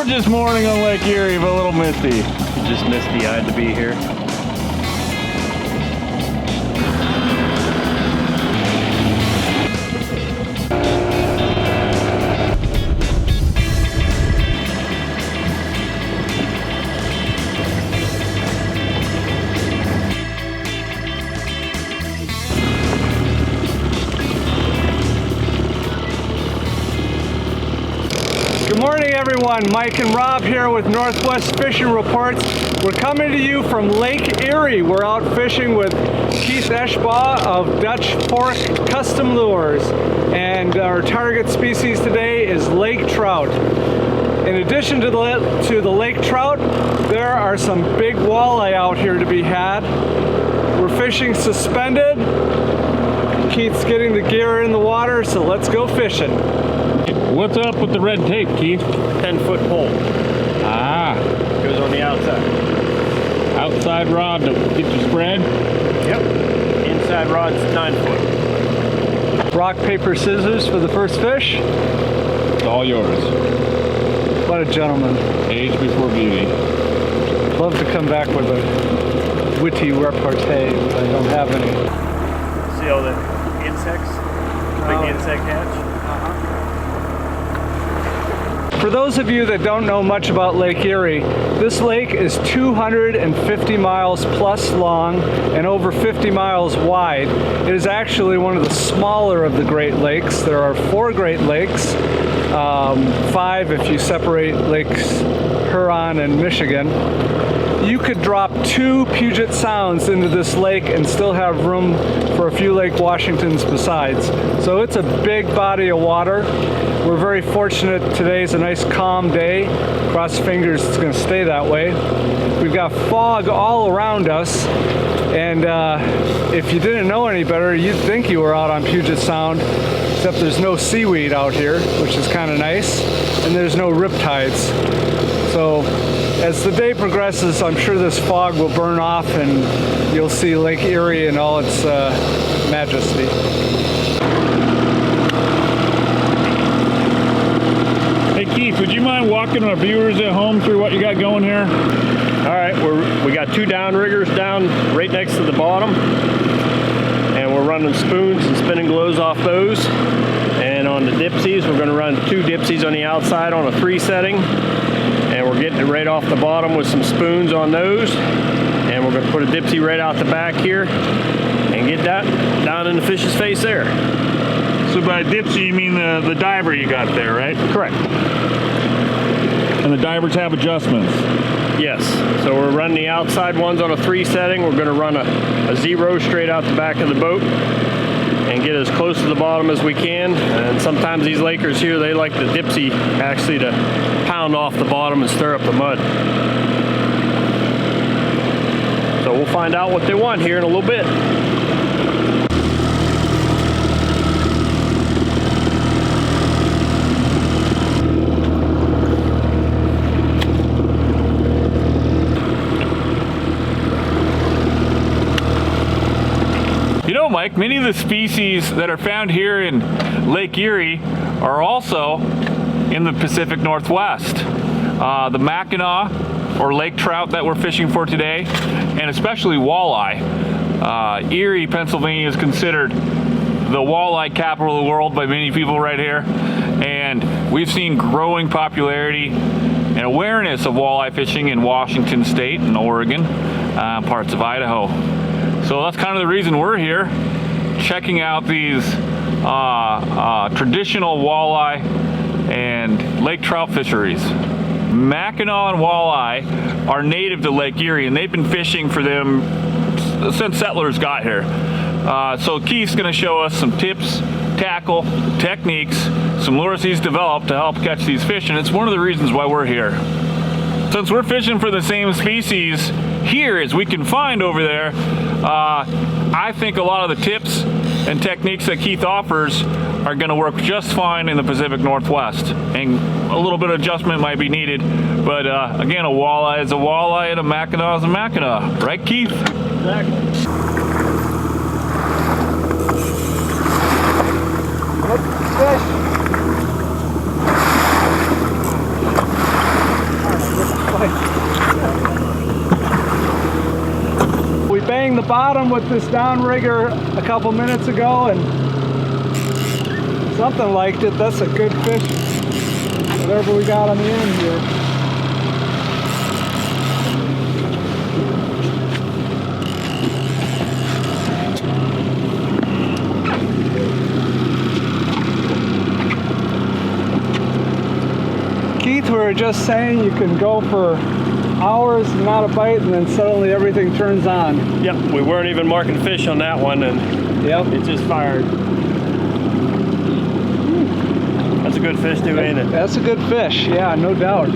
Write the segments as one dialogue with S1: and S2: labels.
S1: Gorgeous morning on Lake Erie, but a little misty.
S2: Just misty-eyed to be here.
S3: Good morning, everyone. Mike and Rob here with Northwest Fishing Reports. We're coming to you from Lake Erie. We're out fishing with Keith Eshbaugh of Dutch Fork Custom Lures. And our target species today is lake trout. In addition to the lake trout, there are some big walleye out here to be had. We're fishing suspended. Keith's getting the gear in the water, so let's go fishing.
S1: What's up with the red tape, Keith?
S2: 10-foot pole.
S1: Ah.
S2: Goes on the outside.
S1: Outside rod to get you spread?
S2: Yep. Inside rod's 9 foot.
S3: Rock, paper, scissors for the first fish.
S1: It's all yours.
S3: What a gentleman.
S1: Age before beauty.
S3: Love to come back with a witty repartee, but I don't have any.
S2: See all the insects? Big insect hatch?
S3: For those of you that don't know much about Lake Erie, this lake is 250 miles plus long and over 50 miles wide. It is actually one of the smaller of the Great Lakes. There are 4 Great Lakes, 5 if you separate Lakes Huron and Michigan. You could drop 2 Puget Sounds into this lake and still have room for a few Lake Washingtons besides. So it's a big body of water. We're very fortunate today's a nice calm day. Cross fingers it's going to stay that way. We've got fog all around us, and if you didn't know any better, you'd think you were out on Puget Sound, except there's no seaweed out here, which is kind of nice, and there's no riptides. So as the day progresses, I'm sure this fog will burn off and you'll see Lake Erie in all its majesty.
S1: Hey Keith, would you mind walking our viewers at home through what you got going here?
S2: All right, we got 2 downriggers down right next to the bottom. And we're running spoons and spinning glows off those. And on the Dipsies, we're going to run 2 Dipsies on the outside on a 3 setting. And we're getting it right off the bottom with some spoons on those. And we're going to put a Dipsy right out the back here and get that down in the fish's face there.
S1: So by Dipsy, you mean the diver you got there, right?
S2: Correct.
S1: And the divers have adjustments?
S2: Yes. So we're running the outside ones on a 3 setting. We're going to run a 0 straight out the back of the boat and get as close to the bottom as we can. And sometimes these Lakers here, they like the Dipsy actually to pound off the bottom and stir up the mud. So we'll find out what they want here in a little bit.
S1: You know, Mike, many of the species that are found here in Lake Erie are also in the Pacific Northwest. The Mackinaw, or lake trout that we're fishing for today, and especially walleye. Erie, Pennsylvania is considered the walleye capital of the world by many people right here. And we've seen growing popularity and awareness of walleye fishing in Washington State and Oregon, parts of Idaho. So that's kind of the reason we're here, checking out these traditional walleye and lake trout fisheries. Mackinaw and walleye are native to Lake Erie, and they've been fishing for them since settlers got here. So Keith's going to show us some tips, tackle, techniques, some lures he's developed to help catch these fish, and it's one of the reasons why we're here. Since we're fishing for the same species here as we can find over there, I think a lot of the tips and techniques that Keith offers are going to work just fine in the Pacific Northwest, and a little bit of adjustment might be needed, but again, a walleye is a walleye and a Mackinaw is a Mackinaw, right Keith?
S2: Exactly.
S3: Good fish. bottom with this downrigger a couple minutes ago and something liked it. That's a good fish. Whatever we got on the end here. Keith, we were just saying you can go for hours, not a bite, and then suddenly everything turns on.
S2: Yep, we weren't even marking fish on that one, and it just fired. That's a good fish too, ain't it?
S3: That's a good fish, yeah, no doubt.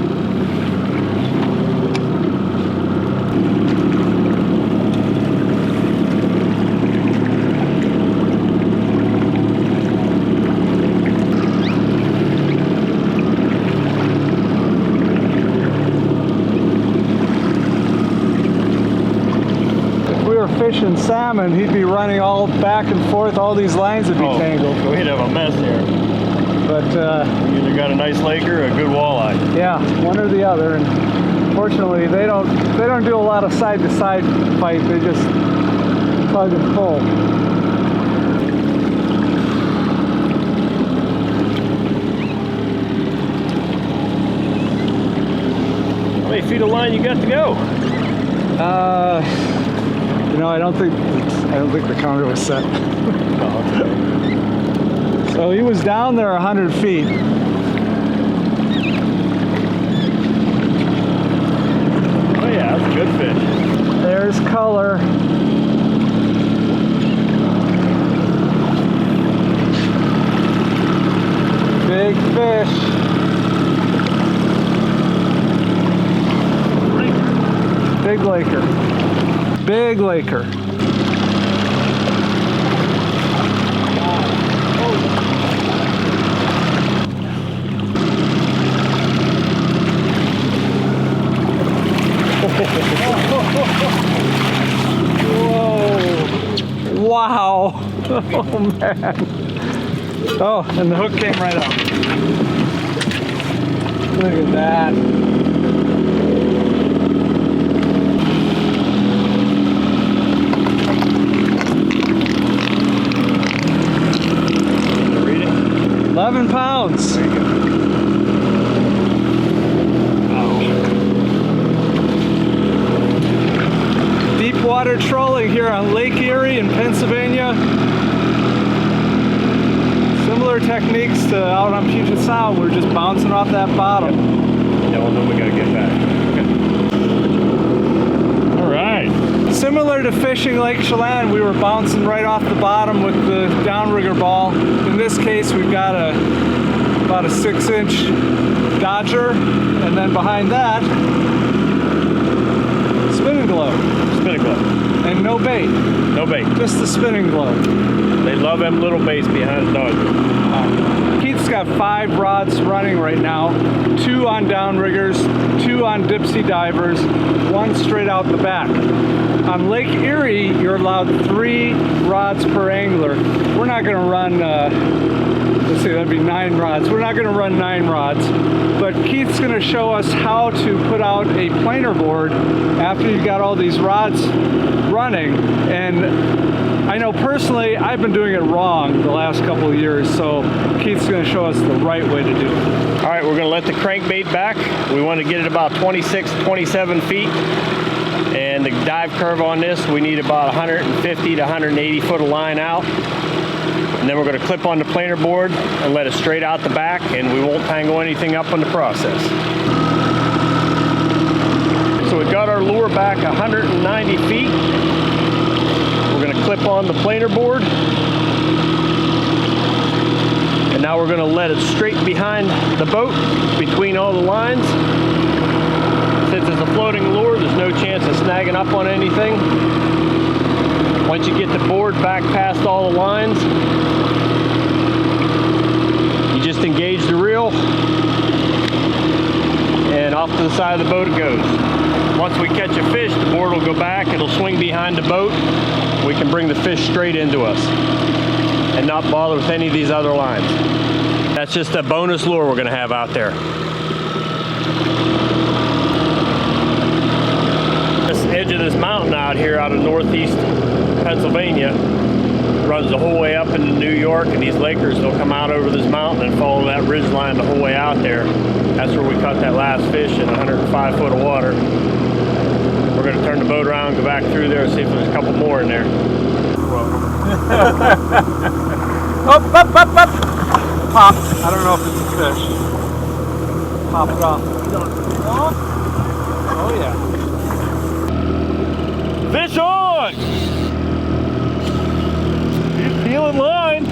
S3: Fishing salmon, he'd be running all back and forth, all these lines would be tangled.
S2: We'd have a mess here.
S3: But
S2: you either got a nice lake or a good walleye.
S3: Yeah, one or the other. And fortunately they don't do a lot of side to side fight, they just tug and pull.
S2: How many feet of line you got to go?
S3: You know, I don't think the counter was set. So he was down there 100 feet.
S2: Oh yeah, that's a good fish.
S3: There's color. Big fish. Big laker. Big laker. Whoa. Wow. Oh man. Oh, and the hook came right up. Look at that.
S2: Read it.
S3: 11 pounds.
S2: There you go.
S3: Deep water trolling here on Lake Erie in Pennsylvania. Similar techniques to out on Puget Sound. We're just bouncing off that bottom.
S2: Yeah, well, then we gotta get back. Okay. All right.
S3: Similar to fishing Lake Chelan, we were bouncing right off the bottom with the downrigger ball. In this case, we've got about a 6-inch Dodger, and then behind that, spinning globe.
S2: Spinning globe.
S3: And no bait.
S2: No bait.
S3: Just the spinning globe.
S2: They love them little baits behind the Dodger.
S3: Keith's got 5 rods running right now, 2 on downriggers, 2 on Dipsy divers, 1 straight out the back. On Lake Erie, you're allowed 3 rods per angler. We're not going to run, let's see, that'd be 9 rods. We're not going to run 9 rods, but Keith's going to show us how to put out a planer board after you've got all these rods running. And I know personally, I've been doing it wrong the last couple of years, so Keith's going to show us the right way to do it.
S2: All right, we're going to let the crankbait back. We want to get it about 26, 27 feet. And the dive curve on this, we need about 150 to 180 foot of line out. And then we're going to clip on the planer board and let it straight out the back, and we won't tangle anything up in the process. So we've got our lure back 190 feet. We're going to clip on the planer board. And now we're going to let it straight behind the boat between all the lines. Since it's a floating lure, there's no chance of snagging up on anything. Once you get the board back past all the lines, you just engage the reel, and off to the side of the boat it goes. Once we catch a fish, the board will go back, it'll swing behind the boat. We can bring the fish straight into us and not bother with any of these other lines. That's just a bonus lure we're gonna have out there. This edge of this mountain out here out of northeast Pennsylvania, runs the whole way up into New York, and these Lakers, they'll come out over this mountain and follow that ridge line the whole way out there. That's where we caught that last fish in 105 foot of water. We're going to turn the boat around, go back through there, and see if there's a couple more in there.
S3: Up, up, up, up. Pop. I don't know if it's a fish. Pop it off. Oh yeah.
S1: Fish on! He's peeling line.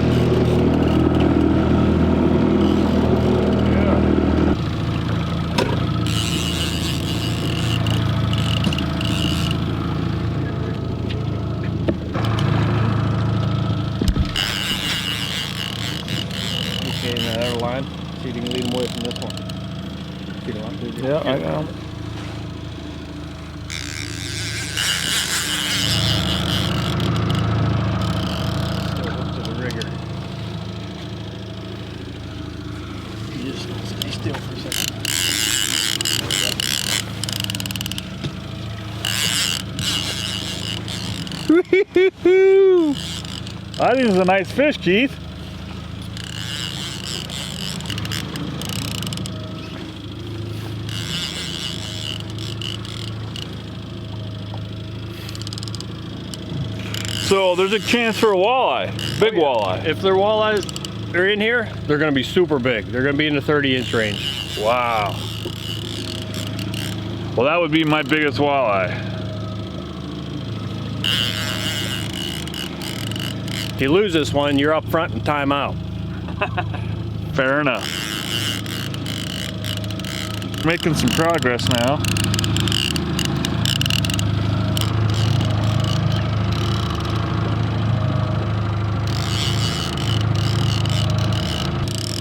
S2: Okay, now that line. See if you can lead them away from this one. See the line?
S1: Yeah, I got him.
S2: Still hooked to the rigger. You just stay still for a second.
S1: I think this is a nice fish, Keith. So there's a chance for a walleye, big walleye.
S2: If their walleyes are in here, they're going to be super big. They're going to be in the 30-inch range.
S1: Wow. Well, that would be my biggest walleye.
S2: If you lose this one, you're up front and time out.
S1: Fair enough. Making some progress now.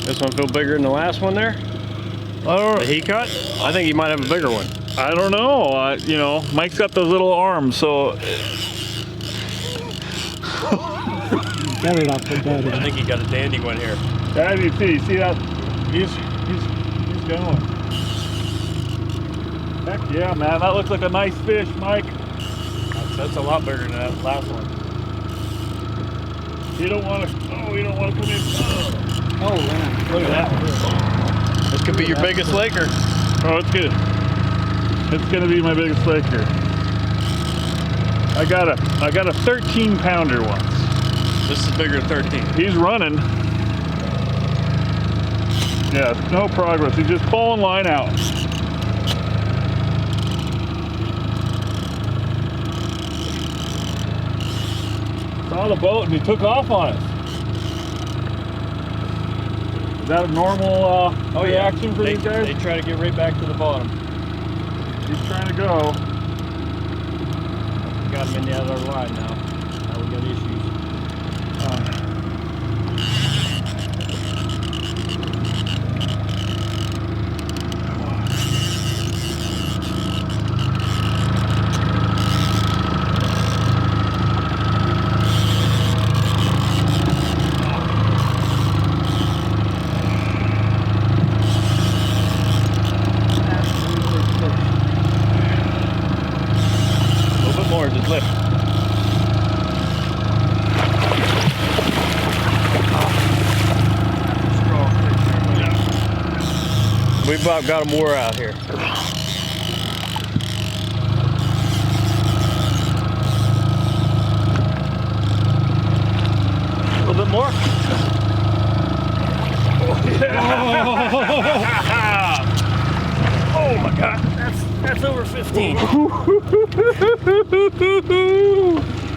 S2: This one feel bigger than the last one there?
S1: I
S2: That he cut? I think he might have a bigger one.
S1: don't know. You know, Mike's got those little arms, so
S3: Get it up, get
S2: I
S3: it.
S2: think he got a dandy one here.
S1: as you see that he's going. Heck yeah, man! That looks like a nice fish, Mike.
S2: That's a lot bigger than that last one.
S1: You don't want to. Oh, you don't want to come in.
S3: Oh man, look at that.
S2: This could be your biggest Laker.
S1: Oh, it's good. It's gonna be my biggest Laker. I got a 13-pounder once.
S2: This is bigger than 13.
S1: He's running. Yeah, no progress. He's just pulling line out. Saw the boat and he took off on us. Is that a normal reaction for these guys?
S2: They try to get right back to the bottom.
S1: He's trying to go.
S2: Got him in the other line now. Now we got issues. Just lift. We've about got them wore out here. A little bit more.
S1: Oh, yeah.
S2: Oh my God, that's over 15.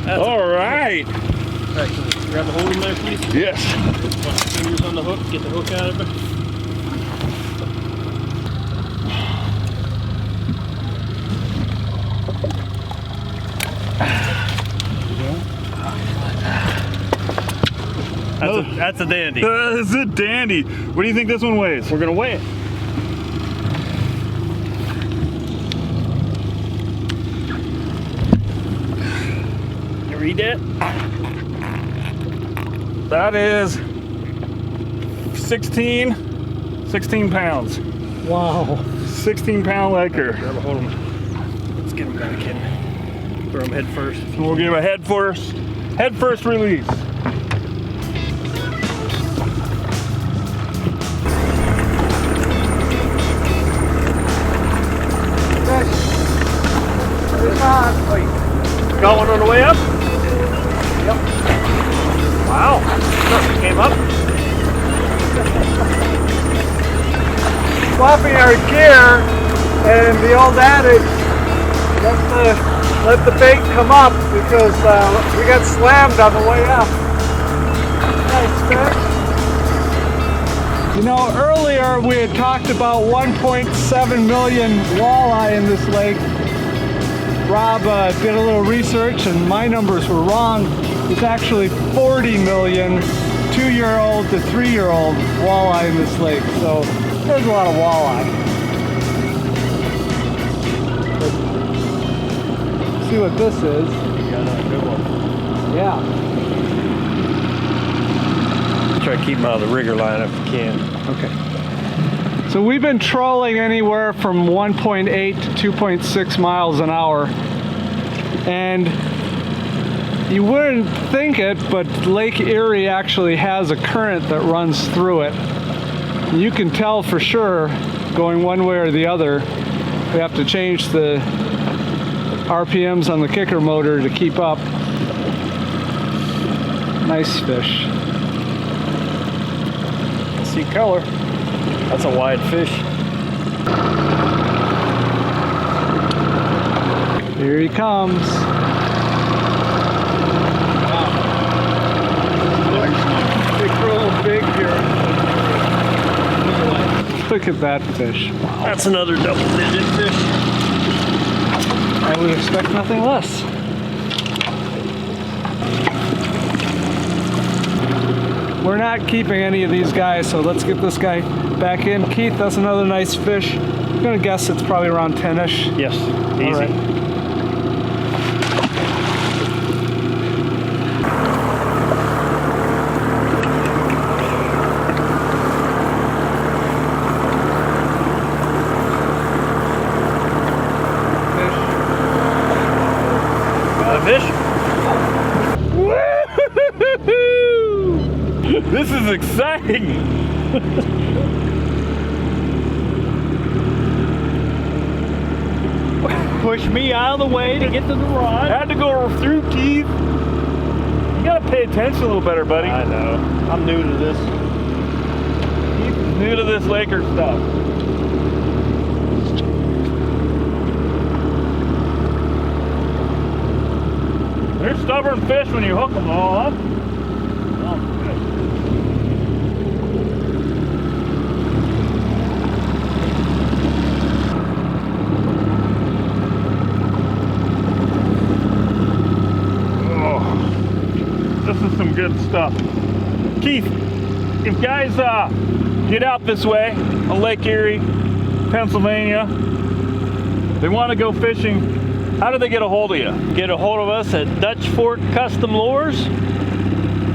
S1: All right.
S2: Alright, can you grab the hold of there, please?
S1: Yes.
S2: Put your fingers on the hook, get the hook out of it. That's a dandy.
S1: That's a dandy. What do you think this one weighs?
S2: We're gonna weigh it. You read that?
S1: That is 16 pounds.
S3: Wow.
S1: 16-pound Laker.
S2: Grab a hold of him. Let's get him back in. Throw them head first.
S1: So we'll give a head first release.
S2: Got one on the way up? Yep. Wow, something came up.
S3: Swapping our gear, and the old adage, let the bait come up, because we got slammed on the way up. Nice fish. You know, earlier we had talked about 1.7 million walleye in this lake. Rob did a little research and my numbers were wrong. It's actually 40 million 2-year-old to 3-year-old walleye in this lake. So there's a lot of walleye. But see what this is.
S2: You got another good one.
S3: Yeah.
S2: Try to keep them out of the rigger line if you can.
S3: Okay. So we've been trolling anywhere from 1.8 to 2.6 miles an hour. And you wouldn't think it, but Lake Erie actually has a current that runs through it. You can tell for sure going one way or the other. We have to change the RPMs on the kicker motor to keep up. Nice fish.
S2: See color. That's a wide fish.
S3: Here he comes. Big here. Look at that fish. Wow.
S2: That's another double-digit fish.
S3: I would expect nothing less. We're not keeping any of these guys, so let's get this guy back in. Keith, that's another nice fish. I'm gonna guess it's probably around 10-ish.
S2: Yes, easy.
S3: All right.
S2: Fish?
S1: This is exciting.
S2: Push me out of the way to get to the rod.
S1: Had to go through, Keith. You gotta pay attention a little better, buddy.
S2: I know. I'm new to this.
S1: Keith is new to this Laker stuff. They're stubborn fish when you hook them all up. This is some good stuff. Keith, if guys get out this way on Lake Erie, Pennsylvania, they want to go fishing, how do they get a hold of you?
S2: Get a hold of us at Dutch Fork Custom Lures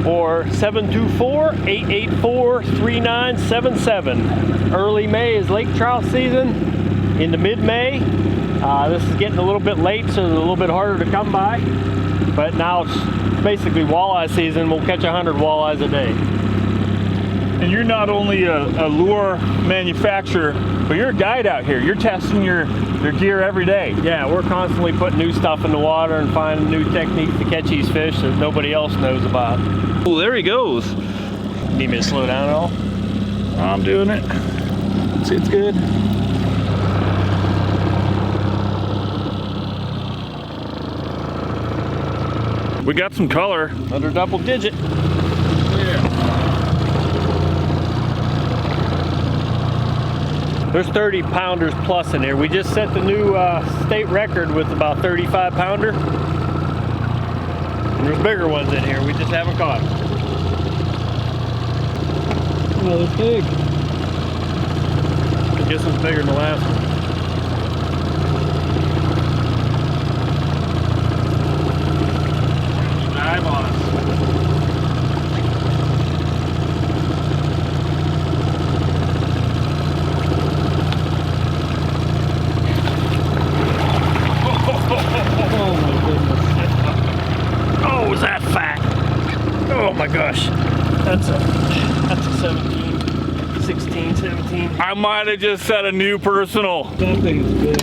S2: or 724-884-3977. Early May is lake trout season. Into mid-May, this is getting a little bit late, so it's a little bit harder to come by. But now it's basically walleye season. We'll catch 100 walleyes a day.
S1: And you're not only a lure manufacturer, but you're a guide out here. You're testing your gear every day.
S2: Yeah, we're constantly putting new stuff in the water and finding new techniques to catch these fish that nobody else knows about.
S1: Oh, there he goes.
S2: Need me to slow down at all?
S1: I'm doing it. It's good. We got some color.
S2: Under double digit.
S1: Yeah.
S2: There's 30 pounders plus in here. We just set the new state record with about 35 pounder. And there's bigger ones in here. We just haven't caught them.
S3: Another pig.
S2: I guess it's bigger than the last one.
S1: Dive on us.
S3: Oh my goodness.
S2: gosh. That's a 17, 16, 17.
S1: I might have just set a new personal.
S3: That thing is big.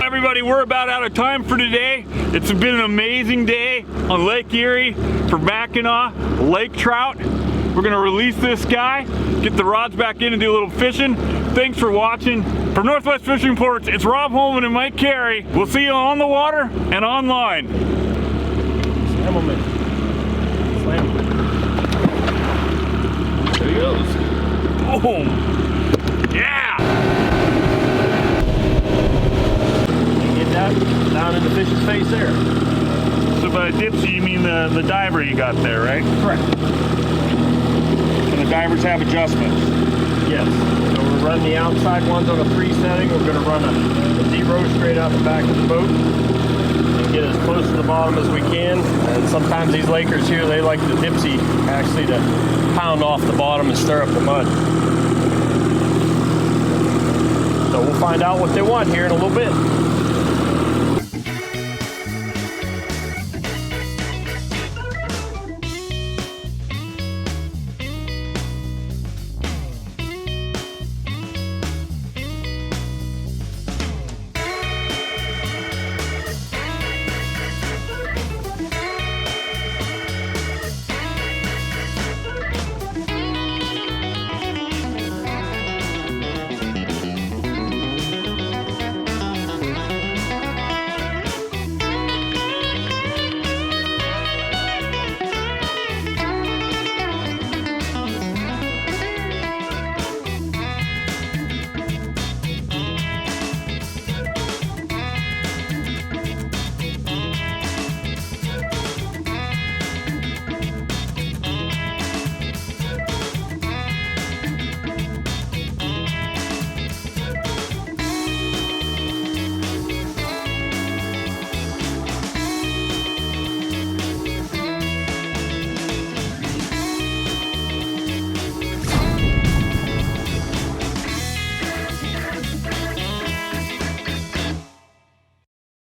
S1: Everybody, we're about out of time for today. It's been an amazing day on Lake Erie for Mackinaw lake trout. We're gonna release this guy, get the rods back in and do a little fishing. Thanks for watching. From Northwest Fishing Reports, it's Rob Holman and Mike Carey. We'll see you on the water and online.
S2: Slam him in. Slam him. There he goes.
S1: Boom. Yeah.
S2: Get that down in the fish's face there.
S1: So by Dipsy, you mean the diver you got there, right?
S2: Correct.
S1: And the divers have adjustments.
S2: Yes. So we're running the outside ones on a 3 setting. We're going to run a 0 straight out the back of the boat and get as close to the bottom as we can. And sometimes these lakers here, they like the Dipsy actually to pound off the bottom and stir up the mud. So we'll find out what they want here in a little bit.